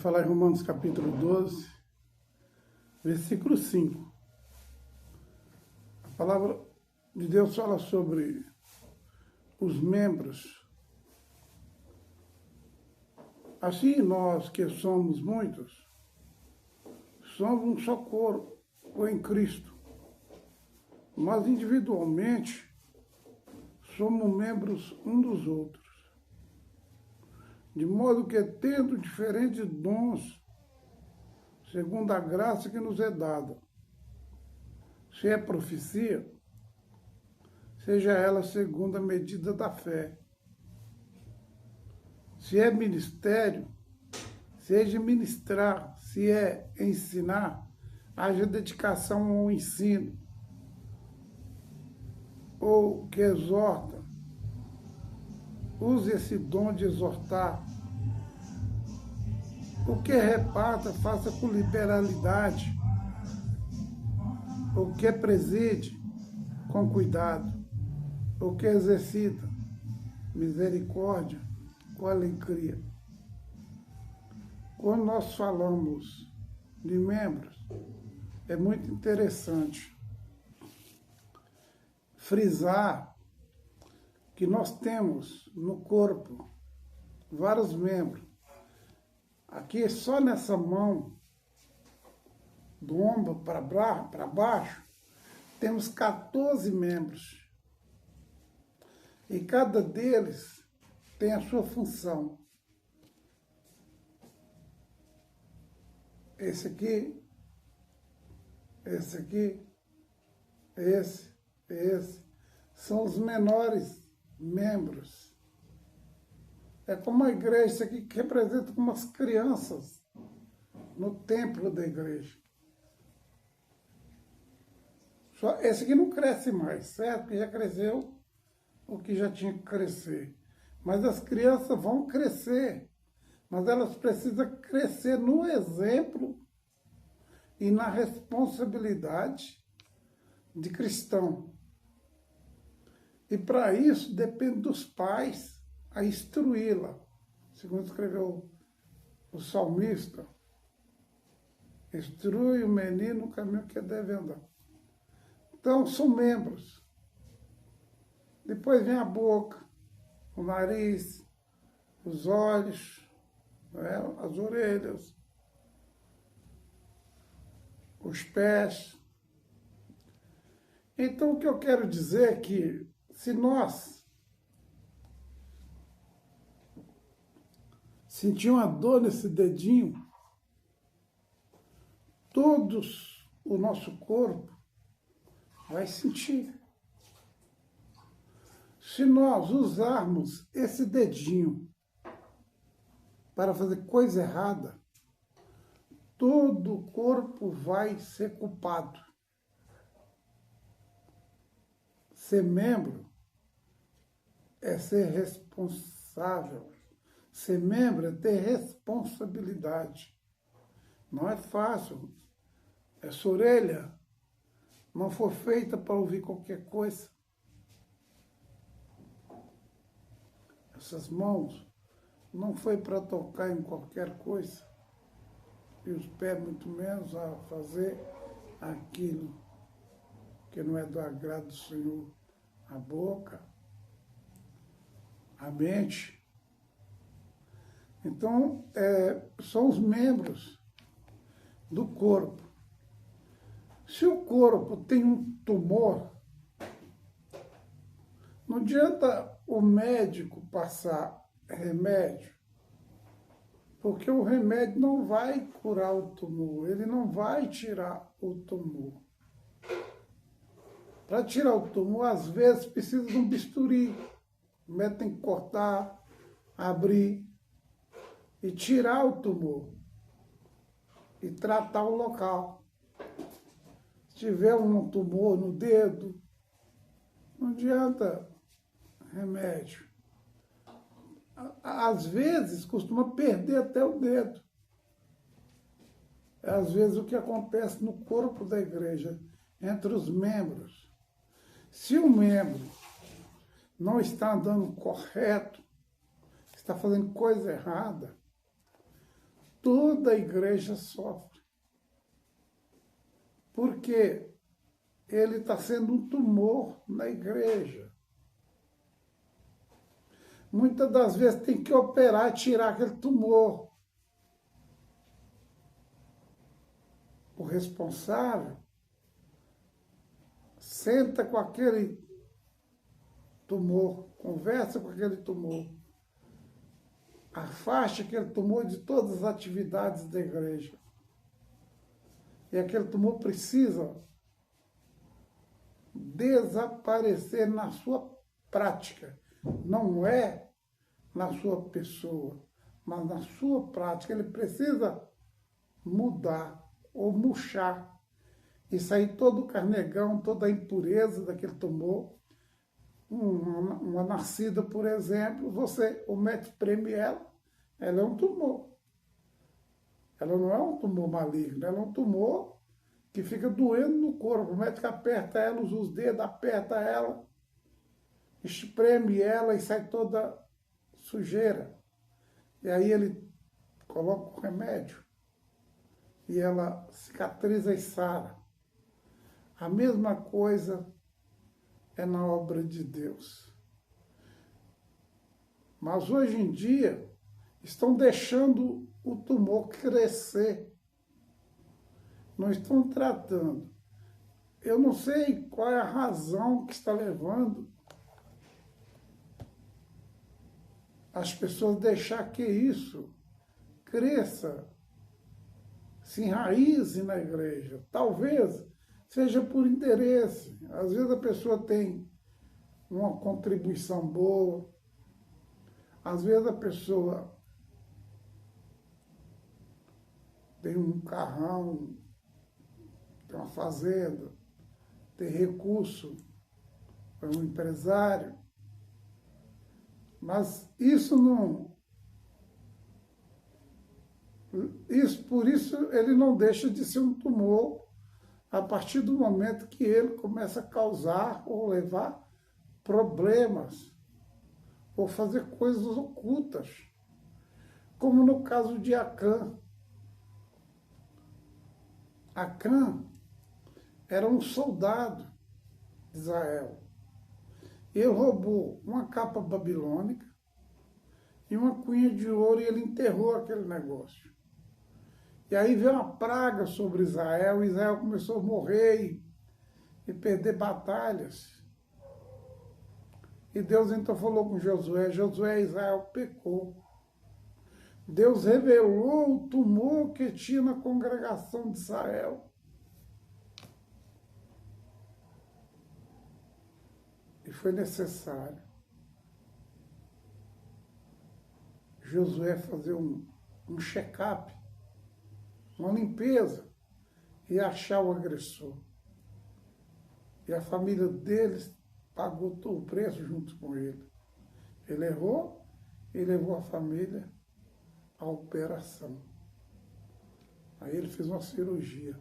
Falar em Romanos capítulo 12, versículo 5. A palavra de Deus fala sobre os membros. Assim nós que somos muitos, somos um só corpo em Cristo. Mas individualmente somos membros uns dos outros. De modo que, tendo diferentes dons, segundo a graça que nos é dada, se é profecia, seja ela segundo a medida da fé. Se é ministério, seja ministrar. Se é ensinar, haja dedicação ao ensino. Ou que exorta, use esse dom de exortar. O que reparta, faça com liberalidade. O que preside, com cuidado. O que exercita, misericórdia, com alegria. Quando nós falamos de membros, é muito interessante frisar que nós temos no corpo vários membros. Aqui, só nessa mão, do ombro para baixo, temos 14 membros. E cada deles tem a sua função. Esse aqui, esse, são os menores membros. É como a igreja, isso aqui que representa como as crianças no templo da igreja. Só esse aqui não cresce mais, certo? Porque já cresceu o que já tinha que crescer. Mas as crianças vão crescer, mas elas precisam crescer no exemplo e na responsabilidade de cristão. E para isso depende dos pais a instruí-la, segundo escreveu o salmista, instrui o menino no caminho que deve andar. Então, são membros. Depois vem a boca, o nariz, os olhos, né, as orelhas, os pés. Então, o que eu quero dizer é que, se nós sentir uma dor nesse dedinho, todos o nosso corpo vai sentir. Se nós usarmos esse dedinho para fazer coisa errada, todo o corpo vai ser culpado. Ser membro é ser responsável. Ser membro é ter responsabilidade. Não é fácil. Essa orelha não foi feita para ouvir qualquer coisa. Essas mãos não foi para tocar em qualquer coisa. E os pés muito menos a fazer aquilo que não é do agrado do Senhor. A boca, a mente. Então, são os membros do corpo. Se o corpo tem um tumor, não adianta o médico passar remédio, porque o remédio não vai curar o tumor, ele não vai tirar o tumor. Para tirar o tumor, às vezes, precisa de um bisturi. O médico tem que cortar, abrir e tirar o tumor e tratar o local. Se tiver um tumor no dedo, não adianta remédio. Às vezes, costuma perder até o dedo. É, às vezes, o que acontece no corpo da igreja, entre os membros. Se o membro não está andando correto, está fazendo coisa errada, toda a igreja sofre. Porque ele está sendo um tumor na igreja. Muitas das vezes tem que operar e tirar aquele tumor. O responsável senta com aquele tumor, conversa com aquele tumor, afaste aquele tumor de todas as atividades da igreja. E aquele tumor precisa desaparecer na sua prática. Não é na sua pessoa, mas na sua prática. Ele precisa mudar ou murchar e sair todo o carnegão, toda a impureza daquele tumor. Uma nascida, por exemplo, o médico espreme ela é um tumor. Ela não é um tumor maligno, ela é um tumor que fica doendo no corpo. O médico aperta ela, usa os dedos, aperta ela, espreme ela e sai toda sujeira. E aí ele coloca o remédio e ela cicatriza e sara. A mesma coisa é na obra de Deus. Mas hoje em dia estão deixando o tumor crescer. Não estão tratando. Eu não sei qual é a razão que está levando as pessoas a deixar que isso cresça, se enraize na igreja. Talvez seja por interesse. Às vezes a pessoa tem uma contribuição boa, às vezes a pessoa tem um carrão, tem uma fazenda, tem recurso, é um empresário. Mas isso não... por isso ele não deixa de ser um tumor a partir do momento que ele começa a causar ou levar problemas, ou fazer coisas ocultas, como no caso de Acã. Acã era um soldado de Israel. Ele roubou uma capa babilônica e uma cunha de ouro e ele enterrou aquele negócio. E aí veio uma praga sobre Israel, e Israel começou a morrer e perder batalhas. E Deus então falou com Josué, Israel pecou. Deus revelou o tumor que tinha na congregação de Israel. E foi necessário Josué fazer um check-up, uma limpeza, e achar o agressor. E a família deles pagou todo o preço junto com ele. Ele errou e levou a família à operação. Aí ele fez uma cirurgia,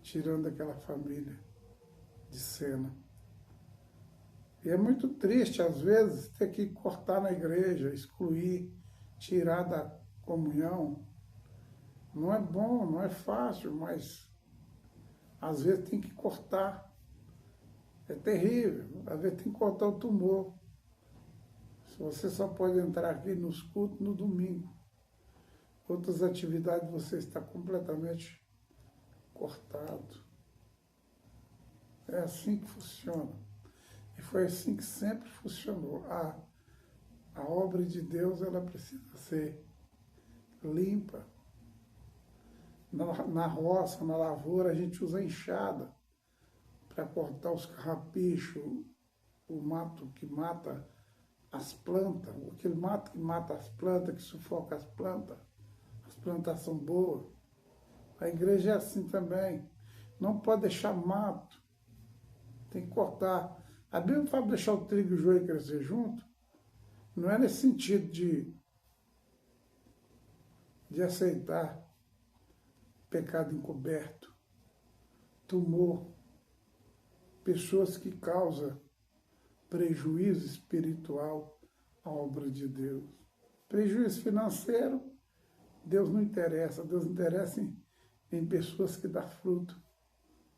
tirando aquela família de cena. E é muito triste, às vezes, ter que cortar na igreja, excluir, tirar da comunhão. Não é bom, não é fácil, mas às vezes tem que cortar. É terrível, às vezes tem que cortar o tumor. Você só pode entrar aqui nos cultos no domingo. Outras atividades você está completamente cortado. É assim que funciona. E foi assim que sempre funcionou. A obra de Deus, ela precisa ser limpa. Na roça, na lavoura, a gente usa enxada para cortar os carrapichos, o mato que mata as plantas, aquele mato que mata as plantas, que sufoca as plantas são boas. A igreja é assim também. Não pode deixar mato. Tem que cortar. A Bíblia fala deixar o trigo e o joio crescer junto. Não é nesse sentido de aceitar pecado encoberto, tumor, pessoas que causam prejuízo espiritual à obra de Deus. Prejuízo financeiro Deus não interessa. Deus interessa em pessoas que dão fruto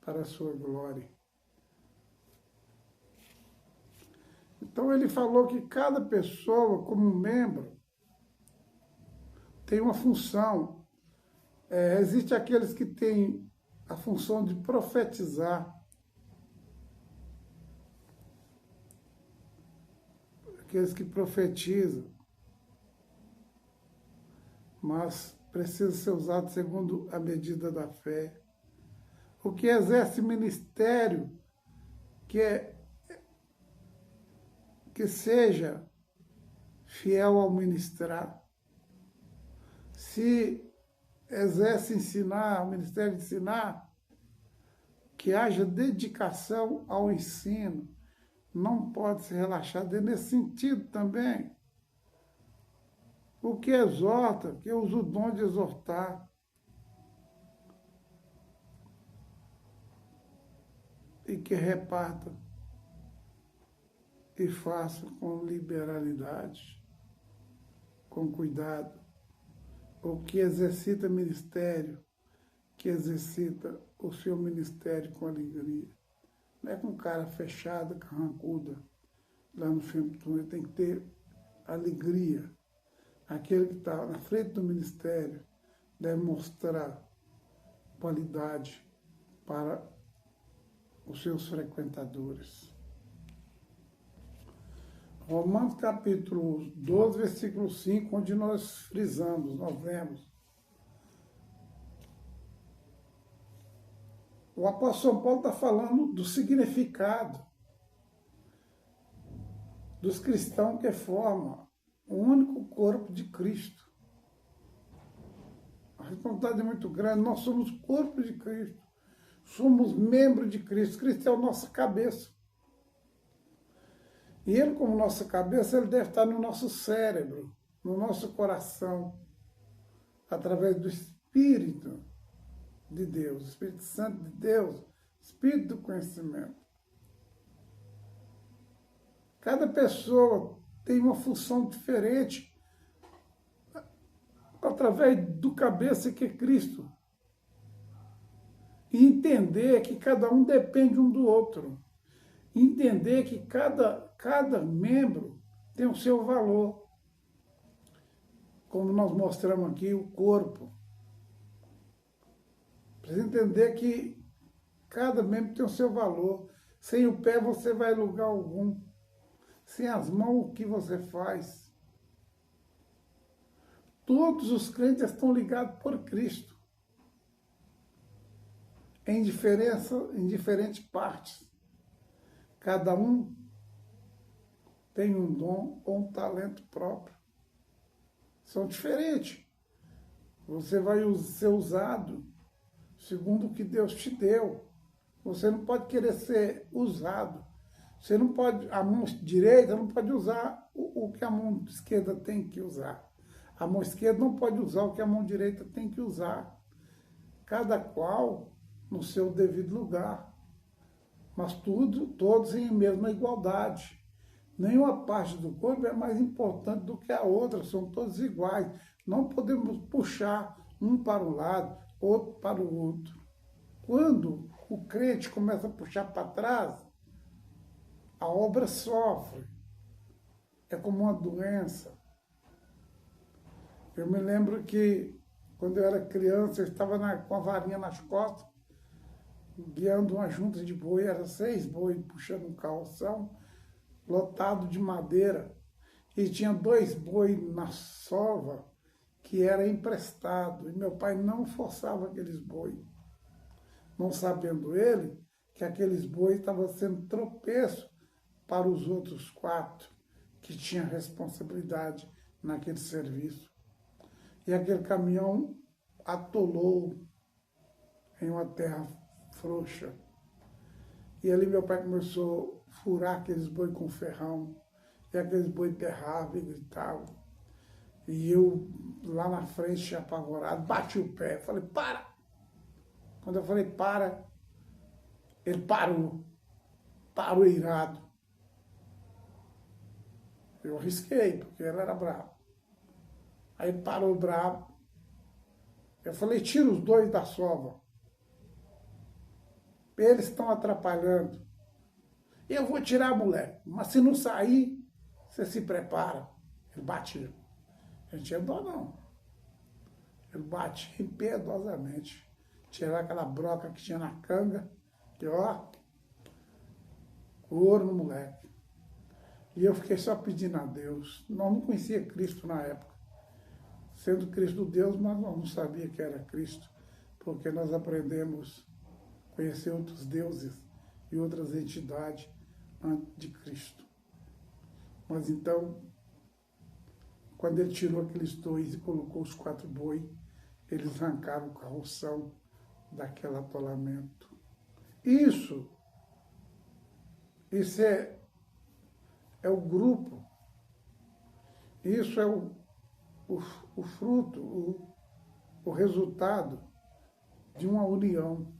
para a sua glória. Então ele falou que cada pessoa, como membro, tem uma função. Existe aqueles que têm a função de profetizar, aqueles que profetizam, mas precisa ser usado segundo a medida da fé. O que exerce ministério que seja fiel ao ministrar. Se exerce ensinar, o ministério de ensinar, que haja dedicação ao ensino. Não pode se relaxar nesse sentido também. O que exorta, que usa o dom de exortar. E que reparta e faça com liberalidade, com cuidado. O que exercita ministério, que exercita o seu ministério com alegria. Não é com cara fechada, carrancuda, lá no fim do túnel. Tem que ter alegria. Aquele que está na frente do ministério deve mostrar qualidade para os seus frequentadores. Romanos capítulo 12, versículo 5, onde nós frisamos, nós lemos. O apóstolo Paulo está falando do significado dos cristãos que formam o único corpo de Cristo. A responsabilidade é muito grande, nós somos corpo de Cristo, somos membros de Cristo, Cristo é a nossa cabeça. E ele, como nossa cabeça, ele deve estar no nosso cérebro, no nosso coração, através do Espírito de Deus, Espírito Santo de Deus, Espírito do conhecimento. Cada pessoa tem uma função diferente através do cabeça que é Cristo. E entender que cada um depende um do outro. Entender que cada membro tem o seu valor. Como nós mostramos aqui, o corpo. Precisa entender que cada membro tem o seu valor. Sem o pé você vai a lugar algum. Sem as mãos, o que você faz? Todos os crentes estão ligados por Cristo. Em diferentes partes. Cada um tem um dom ou um talento próprio. São diferentes. Você vai ser usado segundo o que Deus te deu. Você não pode querer ser usado. Você não pode, a mão direita não pode usar o que a mão esquerda tem que usar. A mão esquerda não pode usar o que a mão direita tem que usar. Cada qual no seu devido lugar. Mas todos em mesma igualdade. Nenhuma parte do corpo é mais importante do que a outra, são todos iguais. Não podemos puxar um para um lado, outro para o outro. Quando o crente começa a puxar para trás, a obra sofre. É como uma doença. Eu me lembro que, quando eu era criança, eu estava com a varinha nas costas, guiando uma junta de boi, era 6 boi puxando um calção lotado de madeira, e tinha 2 boi na sova que era emprestado, e meu pai não forçava aqueles boi, não sabendo ele que aqueles boi estavam sendo tropeço para os outros 4 que tinham responsabilidade naquele serviço. E aquele caminhão atolou em uma terra frouxa. E ali meu pai começou a furar aqueles boi com ferrão, e aqueles boi berravam e gritavam. E eu, lá na frente, apavorado, bati o pé, falei, para! Quando eu falei, para, ele parou irado. Eu arrisquei, porque ele era bravo. Aí parou bravo, Eu falei, tira os dois da sova. Eles estão atrapalhando. Eu vou tirar a mulher, mas se não sair, você se prepara. Ele batia. Eu não tinha dó, não. Ele batia impiedosamente. Tirar aquela broca que tinha na canga, que ó, ouro no moleque. E eu fiquei só pedindo a Deus. Nós não conhecia Cristo na época. Sendo Cristo Deus, mas nós não sabia que era Cristo, porque nós aprendemos a conhecer outros deuses e outras entidades antes de Cristo. Mas então, quando ele tirou aqueles dois e colocou os 4 bois, eles arrancaram o carroção daquele atolamento. Isso é o grupo, isso é o fruto, o resultado de uma união.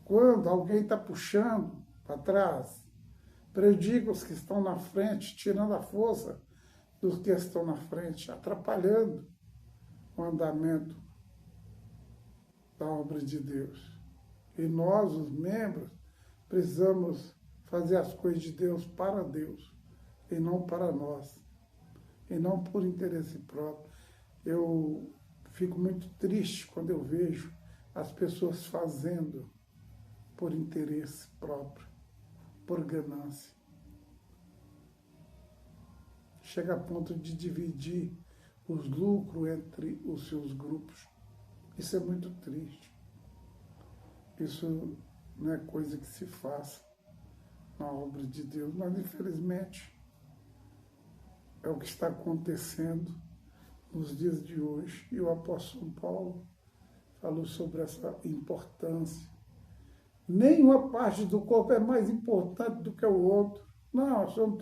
Quando alguém está puxando para trás, prejudica os que estão na frente, tirando a força dos que estão na frente, atrapalhando o andamento da obra de Deus. E nós, os membros, precisamos fazer as coisas de Deus para Deus, e não para nós, e não por interesse próprio. Eu fico muito triste quando eu vejo as pessoas fazendo por interesse próprio, por ganância. Chega a ponto de dividir os lucros entre os seus grupos. Isso é muito triste. Isso não é coisa que se faça na obra de Deus, mas infelizmente é o que está acontecendo nos dias de hoje. E o apóstolo Paulo falou sobre essa importância. Nenhuma parte do corpo é mais importante do que o outro. Não, são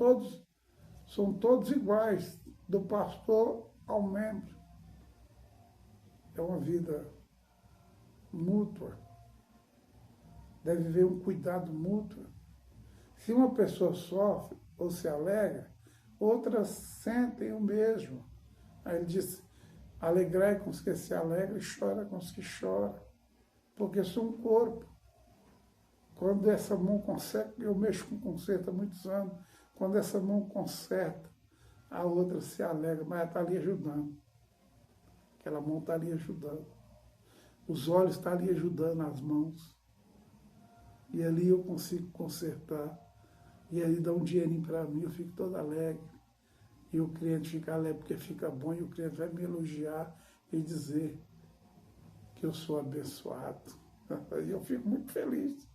todos iguais, do pastor ao membro. É uma vida mútua. Deve haver um cuidado mútuo. Se uma pessoa sofre ou se alegra, outras sentem o mesmo. Aí ele diz, alegrai com os que se alegram e chora com os que choram. Porque sou um corpo. Quando essa mão conserta, eu mexo com conserto há muitos anos, quando essa mão conserta, a outra se alegra, mas ela está ali ajudando. Aquela mão está ali ajudando. Os olhos estão ali ajudando as mãos. E ali eu consigo consertar. E ali dá um dinheirinho para mim, eu fico todo alegre. E o cliente fica alegre porque fica bom, e o cliente vai me elogiar e dizer que eu sou abençoado. E eu fico muito feliz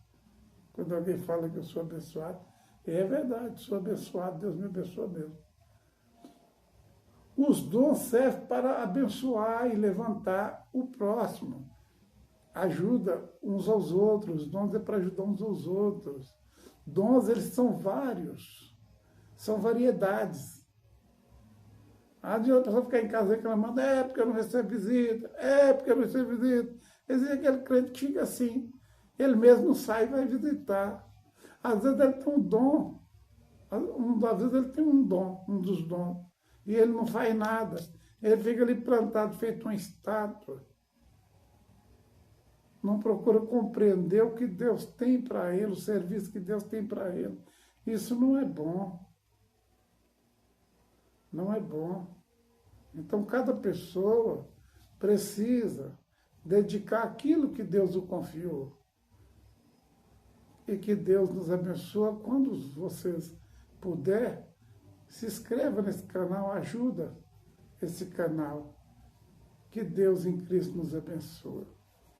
quando alguém fala que eu sou abençoado. E é verdade, sou abençoado, Deus me abençoa mesmo. Os dons servem para abençoar e levantar o próximo. Ajuda uns aos outros, dons é para ajudar uns aos outros. Dons, eles são vários, são variedades. Adianta a pessoa ficar em casa reclamando, porque eu não recebo visita, porque eu não recebo visita. Existe aquele crente que fica assim, ele mesmo sai e vai visitar. Às vezes ele tem um dom, às vezes ele tem um dom, um dos dons, e ele não faz nada. Ele fica ali plantado, feito uma estátua. Não procura compreender o que Deus tem para ele, o serviço que Deus tem para ele. Isso não é bom. Não é bom. Então, cada pessoa precisa dedicar aquilo que Deus o confiou. E que Deus nos abençoe. Quando vocês puderem, se inscreva nesse canal, ajuda esse canal. Que Deus em Cristo nos abençoe.